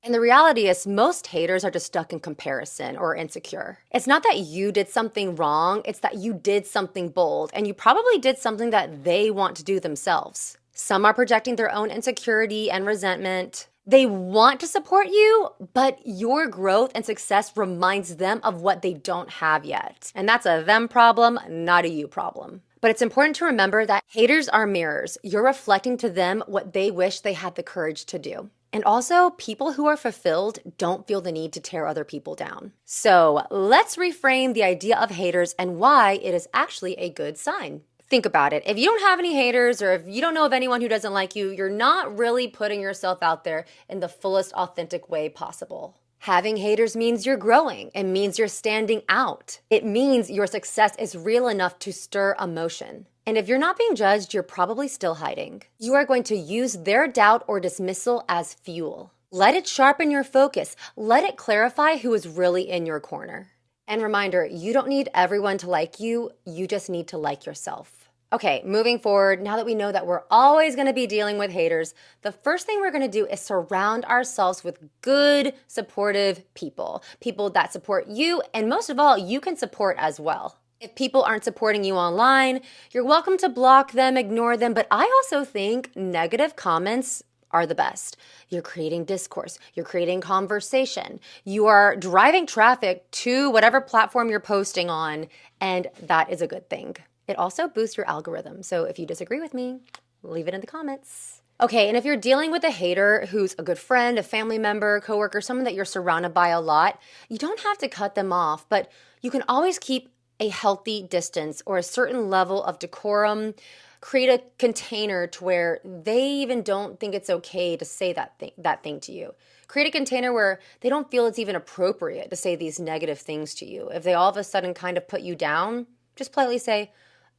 And the reality is, most haters are just stuck in comparison or insecure. It's not that you did something wrong, it's that you did something bold, and you probably did something that they want to do themselves. Some are projecting their own insecurity and resentment. They want to support you, but your growth and success reminds them of what they don't have yet. And that's a them problem, not a you problem. But it's important to remember that haters are mirrors. You're reflecting to them what they wish they had the courage to do. And also, people who are fulfilled don't feel the need to tear other people down. So let's reframe the idea of haters and why it is actually a good sign. Think about it. If you don't have any haters or if you don't know of anyone who doesn't like you, you're not really putting yourself out there in the fullest authentic way possible. Having haters means you're growing. It means you're standing out. It means your success is real enough to stir emotion. And if you're not being judged, you're probably still hiding. You are going to use their doubt or dismissal as fuel. Let it sharpen your focus. Let it clarify who is really in your corner. And reminder, you don't need everyone to like you. You just need to like yourself. Okay, moving forward, now that we know that we're always going to be dealing with haters, the first thing we're going to do is surround ourselves with good, supportive people. People that support you, and most of all, you can support as well. If people aren't supporting you online, you're welcome to block them, ignore them, but I also think negative comments are the best. You're creating discourse, you're creating conversation, you are driving traffic to whatever platform you're posting on, and that is a good thing. It also boosts your algorithm. So if you disagree with me, leave it in the comments. Okay, and if you're dealing with a hater who's a good friend, a family member, coworker, someone that you're surrounded by a lot, you don't have to cut them off, but you can always keep a healthy distance or a certain level of decorum. Create a container to where they even don't think it's okay to say that thing to you. Create a container where they don't feel it's even appropriate to say these negative things to you. If they all of a sudden kind of put you down, just politely say,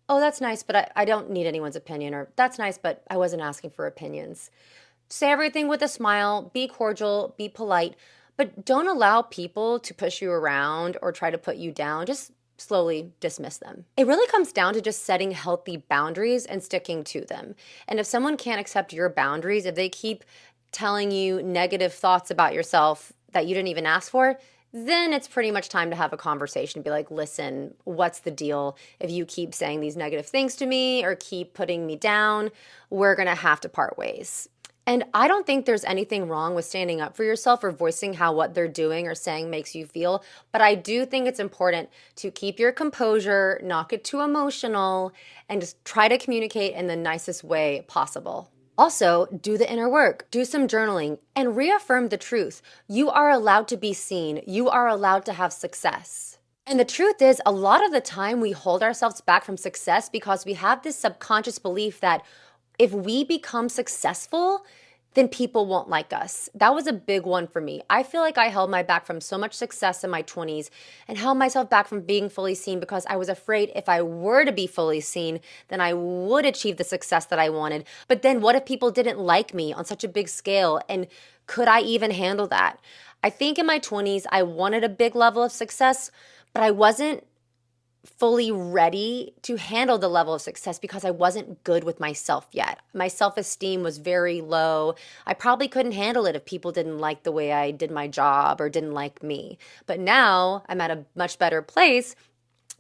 oh, that's nice, but I don't need anyone's opinion, or that's nice, but I wasn't asking for opinions. Say everything with a smile, be cordial, be polite, but don't allow people to push you around or try to put you down. Just slowly dismiss them. It really comes down to just setting healthy boundaries and sticking to them. And if someone can't accept your boundaries, if they keep telling you negative thoughts about yourself that you didn't even ask for, then it's pretty much time to have a conversation. Be like, listen, what's the deal? If you keep saying these negative things to me or keep putting me down, we're going to have to part ways. And I don't think there's anything wrong with standing up for yourself or voicing how what they're doing or saying makes you feel. But I do think it's important to keep your composure, not get too emotional, and just try to communicate in the nicest way possible. Also, do the inner work, do some journaling, and reaffirm the truth. You are allowed to be seen. You are allowed to have success. And the truth is, a lot of the time we hold ourselves back from success because we have this subconscious belief that if we become successful, then people won't like us. That was a big one for me. I feel like I held my back from so much success in my 20s and held myself back from being fully seen because I was afraid if I were to be fully seen, then I would achieve the success that I wanted. But then what if people didn't like me on such a big scale? And could I even handle that? I think in my 20s, I wanted a big level of success, but I wasn't fully ready to handle the level of success because I wasn't good with myself yet. My self-esteem was very low. I probably couldn't handle it if people didn't like the way I did my job or didn't like me. But now I'm at a much better place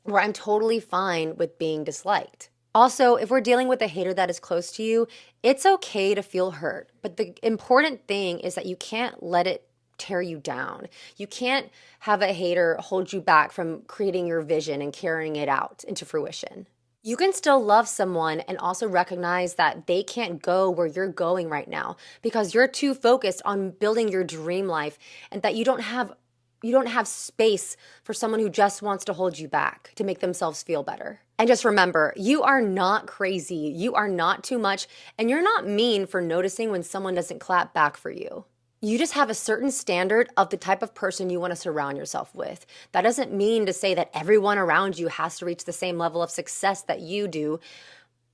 where I'm totally fine with being disliked. Also, if we're dealing with a hater that is close to you, it's okay to feel hurt. But the important thing is that you can't let it tear you down. You can't have a hater hold you back from creating your vision and carrying it out into fruition. You can still love someone and also recognize that they can't go where you're going right now because you're too focused on building your dream life and that you don't have space for someone who just wants to hold you back to make themselves feel better. And just remember, you are not crazy. You are not too much, and you're not mean for noticing when someone doesn't clap back for you. You just have a certain standard of the type of person you want to surround yourself with. That doesn't mean to say that everyone around you has to reach the same level of success that you do,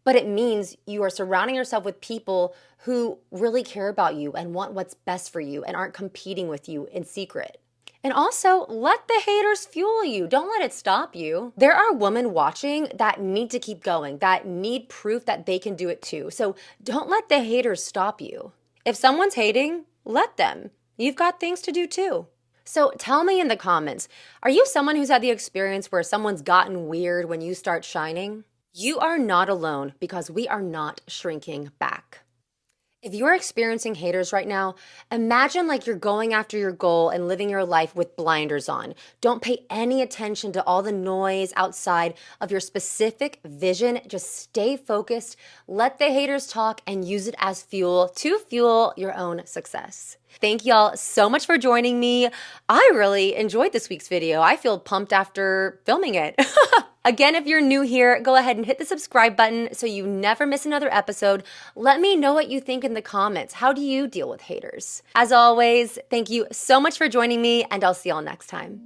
but it means you are surrounding yourself with people who really care about you and want what's best for you and aren't competing with you in secret. And also, let the haters fuel you. Don't let it stop you. There are women watching that need to keep going, that need proof that they can do it too. So don't let the haters stop you. If someone's hating, let them. You've got things to do too. So tell me in the comments, are you someone who's had the experience where someone's gotten weird when you start shining? You are not alone because we are not shrinking back. If you're experiencing haters right now, imagine like you're going after your goal and living your life with blinders on. Don't pay any attention to all the noise outside of your specific vision. Just stay focused, let the haters talk, and use it as fuel to fuel your own success. Thank y'all so much for joining me. I really enjoyed this week's video. I feel pumped after filming it. Again, if you're new here, go ahead and hit the subscribe button so you never miss another episode. Let me know what you think in the comments. How do you deal with haters? As always, thank you so much for joining me, and I'll see y'all next time.